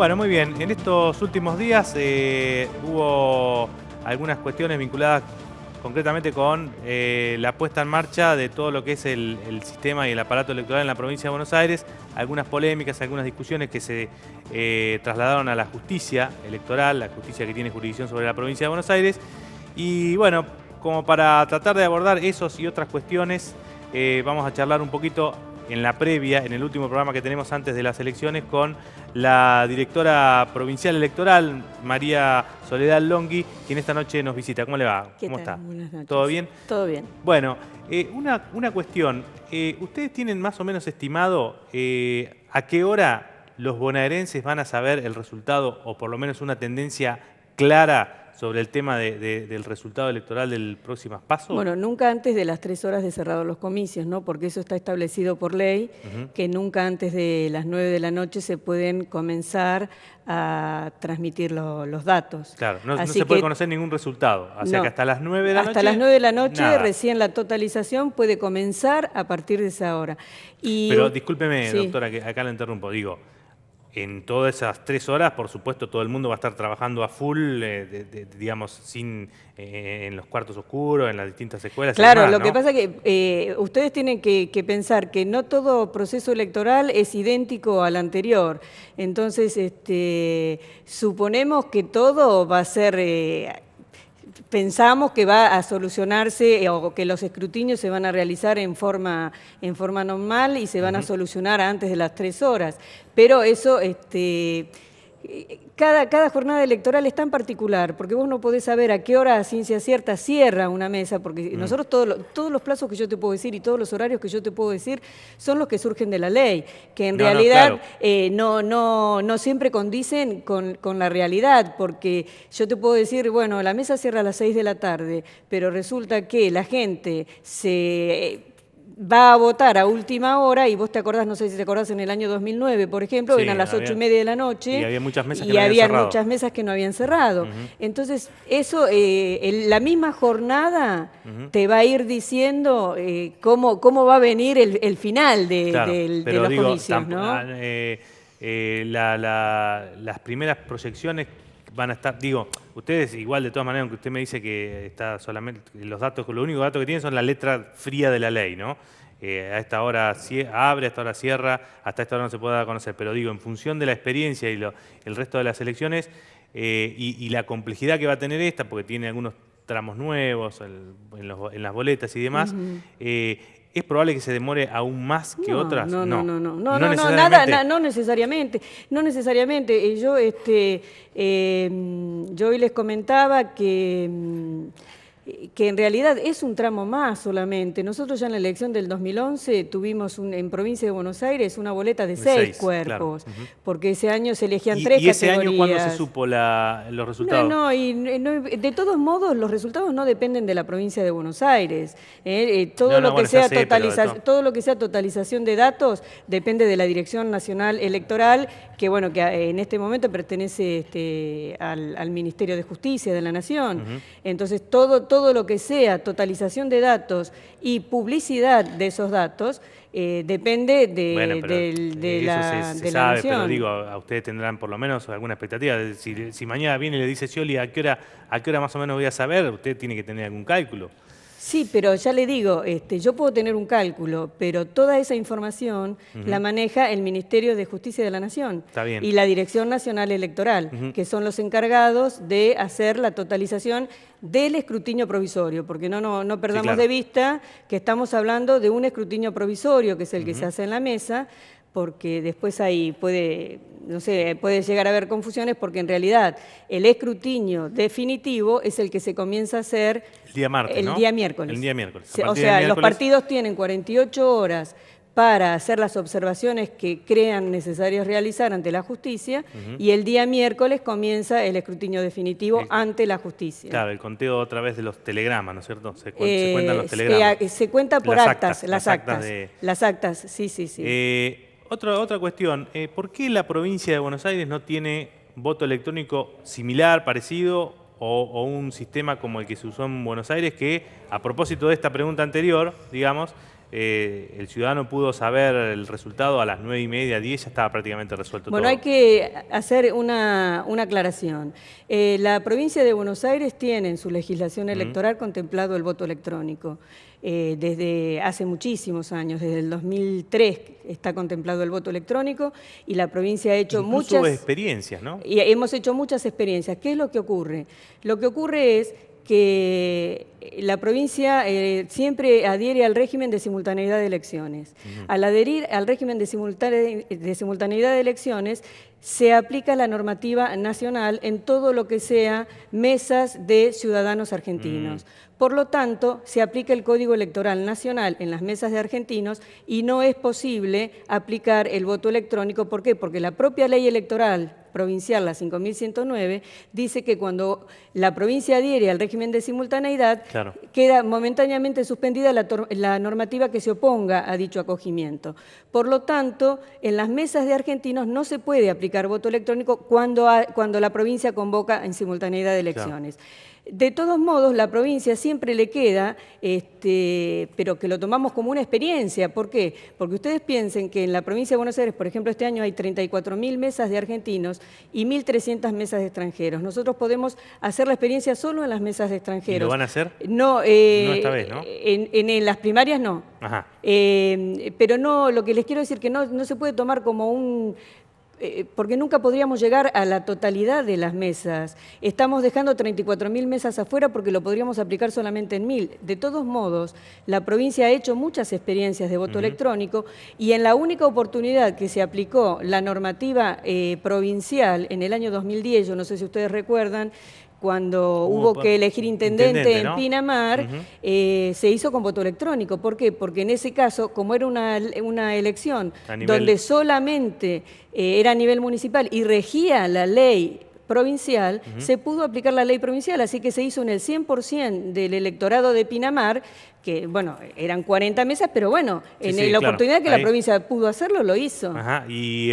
Bueno, muy bien. En estos últimos días hubo algunas cuestiones vinculadas concretamente con la puesta en marcha de todo lo que es el sistema y el aparato electoral en la provincia de Buenos Aires. Algunas polémicas, algunas discusiones que se trasladaron a la justicia electoral, la justicia que tiene jurisdicción sobre la provincia de Buenos Aires. Y bueno, como para tratar de abordar esos y otras cuestiones, vamos a charlar un poquito en la previa, en el último programa que tenemos antes de las elecciones, con la directora provincial electoral, María Soledad Longhi, quien esta noche nos visita. ¿Cómo le va? ¿Cómo está? Buenas noches. ¿Todo bien? Todo bien. Bueno, una cuestión. ¿Ustedes tienen más o menos estimado a qué hora los bonaerenses van a saber el resultado, o por lo menos una tendencia clara sobre el tema del resultado electoral del próximo paso? Bueno, nunca antes de las 3 horas de cerrados los comicios, ¿no? Porque eso está establecido por ley, que nunca antes de las 9 de la noche se pueden comenzar a transmitir los datos. Claro, no se puede conocer ningún resultado, o sea que hasta las 9 de la noche... Hasta las 9 de la noche nada. recién la totalización puede comenzar a partir de esa hora. Pero discúlpeme, sí, doctora, que acá la interrumpo, digo... En todas esas 3 horas, por supuesto, todo el mundo va a estar trabajando a full, digamos, en los cuartos oscuros, en las distintas escuelas. Claro, demás, lo ¿no? que pasa es que ustedes tienen que pensar que no todo proceso electoral es idéntico al anterior. Entonces, suponemos que todo va a ser... Pensamos que va a solucionarse o que los escrutinios se van a realizar en forma normal y se van a solucionar antes de las 3 horas. Pero eso, cada jornada electoral es tan particular, porque vos no podés saber a qué hora a ciencia cierta cierra una mesa, porque nosotros todos los plazos que yo te puedo decir y todos los horarios que yo te puedo decir son los que surgen de la ley, que en realidad no siempre condicen con la realidad, porque yo te puedo decir, bueno, la mesa cierra a las 6 de la tarde, pero resulta que la gente va a votar a última hora, y vos te acordás, no sé si te acordás, en el año 2009, por ejemplo, Sí, eran las 8:30 de la noche. Y había muchas mesas que y no habían cerrado. muchas mesas que no habían cerrado. Entonces, eso, la misma jornada te va a ir diciendo cómo va a venir el final de los comicios, ¿no? Las primeras proyecciones van a estar, digo, ustedes igual de todas maneras, aunque usted me dice que está solamente, los datos, los únicos datos que tienen son la letra fría de la ley, ¿no? A esta hora abre, a esta hora cierra, hasta esta hora no se puede dar a conocer, pero digo, en función de la experiencia y el resto de las elecciones y la complejidad que va a tener esta, porque tiene algunos tramos nuevos en las boletas y demás, ¿es probable que se demore aún más que otras? No necesariamente. No necesariamente. Yo hoy les comentaba que en realidad es un tramo más solamente. Nosotros ya en la elección del 2011 tuvimos en provincia de Buenos Aires una boleta de 6 cuerpos, claro. Porque ese año se elegían 3 categorías. ¿Y ese año cuándo se supo los resultados? De todos modos los resultados no dependen de la provincia de Buenos Aires. Todo lo que sea totalización de datos depende de la Dirección Nacional Electoral, que bueno, que en este momento pertenece al Ministerio de Justicia de la Nación. Entonces todo lo que sea totalización de datos y publicidad de esos datos depende de la sabe, Nación. Pero digo, a ustedes tendrán por lo menos alguna expectativa. Si mañana viene y le dice Scioli a qué hora más o menos voy a saber, usted tiene que tener algún cálculo. Sí, pero ya le digo, yo puedo tener un cálculo, pero toda esa información la maneja el Ministerio de Justicia de la Nación. Está bien. Y la Dirección Nacional Electoral, que son los encargados de hacer la totalización del escrutinio provisorio, porque no perdamos de vista que estamos hablando de un escrutinio provisorio, que es el que se hace en la mesa, porque después ahí puede llegar a haber confusiones, porque en realidad el escrutinio definitivo es el que se comienza a hacer el día martes, ¿no? El día miércoles. El día miércoles. O sea, los partidos tienen 48 horas para hacer las observaciones que crean necesarias realizar ante la justicia, y el día miércoles comienza el escrutinio definitivo ante la justicia. Claro, el conteo otra vez de los telegramas, ¿no es cierto? Se cuentan los telegramas. Se cuenta por actas, las actas, sí. Otra cuestión, ¿por qué la provincia de Buenos Aires no tiene voto electrónico similar, parecido, o un sistema como el que se usó en Buenos Aires, que a propósito de esta pregunta anterior, digamos, el ciudadano pudo saber el resultado a las 9:30, 10, ya estaba prácticamente resuelto todo. Bueno, hay que hacer una aclaración. La provincia de Buenos Aires tiene en su legislación electoral contemplado el voto electrónico. Desde hace muchísimos años, desde el 2003 está contemplado el voto electrónico y la provincia ha hecho incluso experiencias, ¿no? Y hemos hecho muchas experiencias. ¿Qué es lo que ocurre? Lo que ocurre es que la provincia siempre adhiere al régimen de simultaneidad de elecciones. Al adherir al régimen de simultaneidad de elecciones, se aplica la normativa nacional en todo lo que sea mesas de ciudadanos argentinos. Por lo tanto, se aplica el Código Electoral Nacional en las mesas de argentinos y no es posible aplicar el voto electrónico. ¿Por qué? Porque la propia ley electoral provincial, la 5109, dice que cuando la provincia adhiere al régimen de simultaneidad, claro, queda momentáneamente suspendida la normativa que se oponga a dicho acogimiento. Por lo tanto, en las mesas de argentinos no se puede aplicar voto electrónico cuando la provincia convoca en simultaneidad de elecciones. Claro. De todos modos, la provincia siempre le queda, pero que lo tomamos como una experiencia. ¿Por qué? Porque ustedes piensen que en la provincia de Buenos Aires, por ejemplo, este año hay 34.000 mesas de argentinos y 1.300 mesas de extranjeros. Nosotros podemos hacer la experiencia solo en las mesas de extranjeros. ¿Y lo van a hacer? No, no esta vez, ¿no? En las primarias no. Ajá. Pero no, lo que les quiero decir que no se puede tomar como un... porque nunca podríamos llegar a la totalidad de las mesas. Estamos dejando 34.000 mesas afuera porque lo podríamos aplicar solamente en 1.000. De todos modos, la provincia ha hecho muchas experiencias de voto electrónico y en la única oportunidad que se aplicó la normativa provincial en el año 2010, yo no sé si ustedes recuerdan, cuando hubo que elegir intendente en Pinamar, se hizo con voto electrónico. ¿Por qué? Porque en ese caso, como era una elección donde solamente era a nivel municipal y regía la ley provincial, se pudo aplicar la ley provincial, así que se hizo en el 100% del electorado de Pinamar, que, bueno, eran 40 mesas, pero bueno, la oportunidad que la provincia pudo hacerlo, lo hizo. Ajá, y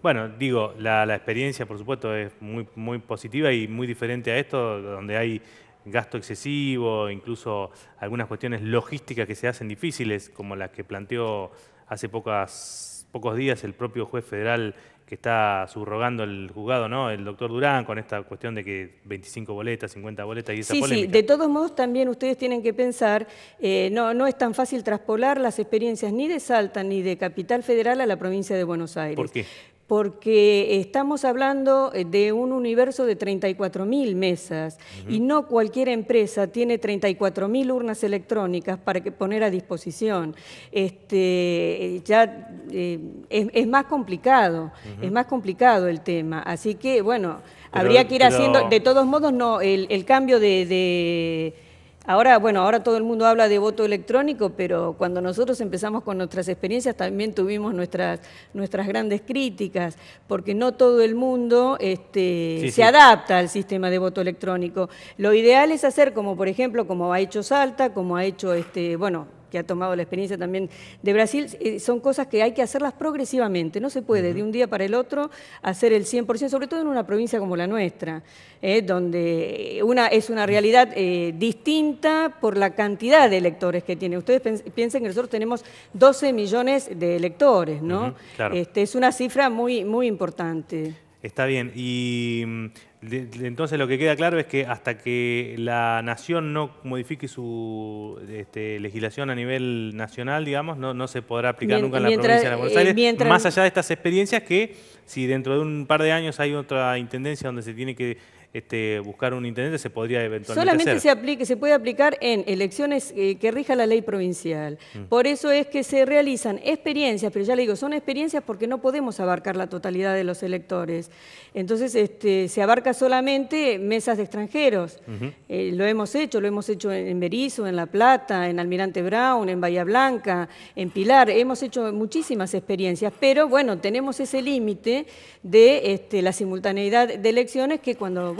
bueno, digo, la experiencia, por supuesto, es muy positiva y muy diferente a esto, donde hay gasto excesivo, incluso algunas cuestiones logísticas que se hacen difíciles, como las que planteó hace pocos días el propio juez federal que está subrogando el juzgado, ¿no? El doctor Durán, con esta cuestión de que 25 boletas, 50 boletas y esa polémica. Sí, de todos modos también ustedes tienen que pensar, no es tan fácil traspolar las experiencias ni de Salta ni de Capital Federal a la provincia de Buenos Aires. ¿Por qué? Porque estamos hablando de un universo de 34.000 mesas y no cualquier empresa tiene 34.000 urnas electrónicas para poner a disposición. Es más complicado, es más complicado el tema. Así que, bueno, habría que ir haciendo, de todos modos, no, el cambio Ahora todo el mundo habla de voto electrónico, pero cuando nosotros empezamos con nuestras experiencias también tuvimos nuestras grandes críticas, porque no todo el mundo se adapta al sistema de voto electrónico. Lo ideal es hacer como, por ejemplo, como ha hecho Salta, como ha hecho, que ha tomado la experiencia también de Brasil, son cosas que hay que hacerlas progresivamente. No se puede de un día para el otro hacer el 100%, sobre todo en una provincia como la nuestra, donde es una realidad distinta por la cantidad de electores que tiene. Ustedes piensen que nosotros tenemos 12 millones de electores, ¿no? Claro. Es una cifra muy, muy importante. Está bien, y entonces lo que queda claro es que hasta que la Nación no modifique su legislación a nivel nacional, digamos, no se podrá aplicar nunca en la provincia de Buenos Aires, más allá de estas experiencias que si dentro de un par de años hay otra intendencia donde se tiene que buscar un intendente, se podría eventualmente hacer. Se puede aplicar en elecciones que rija la ley provincial. Por eso es que se realizan experiencias, pero ya le digo, son experiencias porque no podemos abarcar la totalidad de los electores. Entonces se abarca solamente mesas de extranjeros. Lo hemos hecho en Berisso, en La Plata, en Almirante Brown, en Bahía Blanca, en Pilar. Hemos hecho muchísimas experiencias, pero bueno, tenemos ese límite de la simultaneidad de elecciones que cuando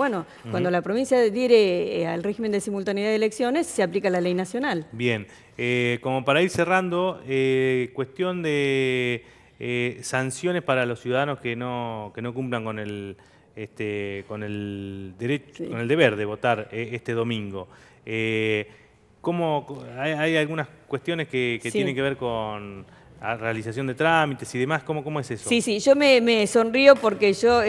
la provincia adhiere al régimen de simultaneidad de elecciones, se aplica la ley nacional. Bien, como para ir cerrando, cuestión de sanciones para los ciudadanos que no cumplan con el deber de votar este domingo. ¿Hay algunas cuestiones que Sí. tienen que ver con realización de trámites y demás? ¿Cómo es eso? Sí, yo me sonrío porque yo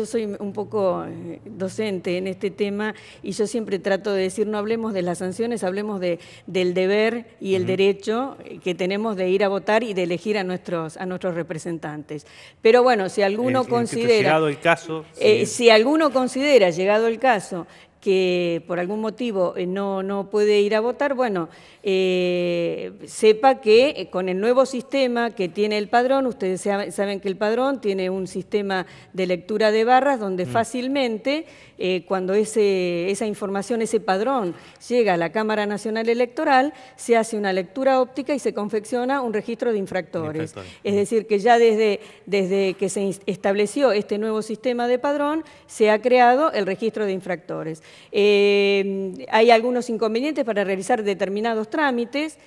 soy un poco docente en este tema y yo siempre trato de decir, no hablemos de las sanciones, hablemos del deber y el derecho que tenemos de ir a votar y de elegir a nuestros representantes. Pero bueno, si alguno considera... Llegado el caso... si alguno considera, llegado el caso, que por algún motivo no puede ir a votar, bueno, sepa que con el nuevo sistema que tiene el padrón, ustedes saben que el padrón tiene un sistema de lectura de barras donde fácilmente, cuando esa información, ese padrón llega a la Cámara Nacional Electoral, se hace una lectura óptica y se confecciona un registro de infractores. Es decir, que ya desde que se estableció este nuevo sistema de padrón, se ha creado el registro de infractores. Hay algunos inconvenientes para realizar determinados trámites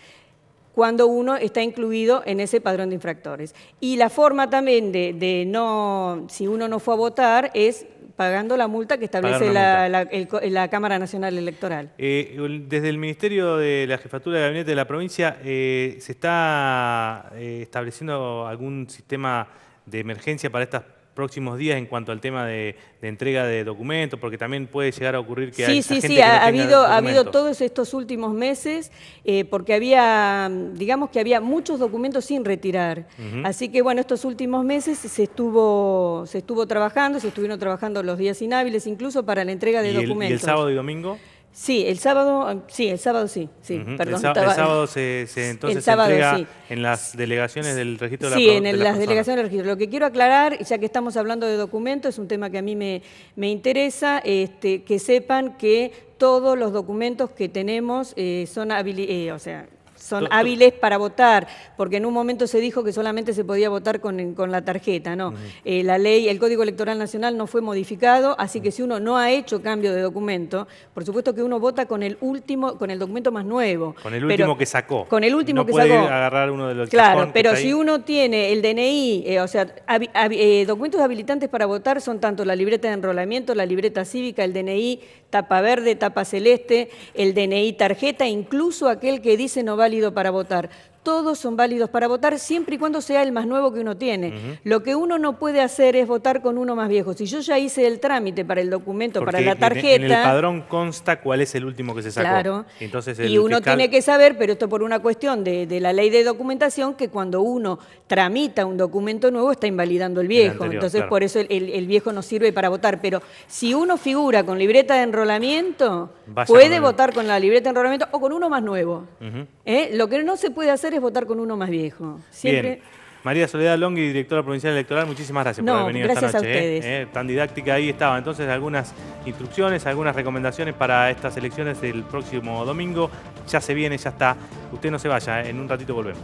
cuando uno está incluido en ese padrón de infractores. Y la forma también si uno no fue a votar, es pagando la multa que establece la Cámara Nacional Electoral. Desde el Ministerio de la Jefatura de Gabinete de la provincia, ¿se está estableciendo algún sistema de emergencia para estos próximos días en cuanto al tema de entrega de documentos? Porque también puede llegar a ocurrir que hay gente que no tenga ha habido todos estos últimos meses, porque digamos que había muchos documentos sin retirar. Así que bueno, estos últimos meses se estuvieron trabajando los días inhábiles, incluso para la entrega de documentos. ¿Y el sábado y domingo? Sí, el sábado sí, perdón. El sábado entonces se entrega en las delegaciones del registro de la persona. Sí, en las delegaciones del registro. Lo que quiero aclarar, ya que estamos hablando de documentos, es un tema que a mí me interesa, que sepan que todos los documentos que tenemos son hábiles para votar, porque en un momento se dijo que solamente se podía votar con la tarjeta, ¿no? La ley, el Código Electoral Nacional no fue modificado, así que si uno no ha hecho cambio de documento, por supuesto que uno vota con el documento más nuevo. Con el último que sacó. Con el último que sacó. No puede sacó. agarrar uno de los Claro, pero si uno tiene el DNI, documentos habilitantes para votar son tanto la libreta de enrolamiento, la libreta cívica, el DNI, tapa verde, tapa celeste, el DNI tarjeta, incluso aquel que dice no válido para votar. Todos son válidos para votar siempre y cuando sea el más nuevo que uno tiene. Lo que uno no puede hacer es votar con uno más viejo. Si yo ya hice el trámite para el documento, para la tarjeta... en el padrón consta cuál es el último que se sacó. Claro. Entonces y uno tiene que saber, pero esto por una cuestión de la ley de documentación, que cuando uno tramita un documento nuevo está invalidando el viejo. Anterior, entonces claro. Por eso el viejo no sirve para votar. Pero si uno figura con libreta de enrolamiento, puede votar con la libreta de enrolamiento o con uno más nuevo. Lo que no se puede hacer es votar con uno más viejo. Siempre... Bien. María Soledad Longhi, directora provincial electoral, muchísimas gracias por haber venido esta noche. Gracias a ustedes. Tan didáctica, ahí estaba. Entonces, algunas instrucciones, algunas recomendaciones para estas elecciones del próximo domingo. Ya se viene, ya está. Usted no se vaya, en un ratito volvemos.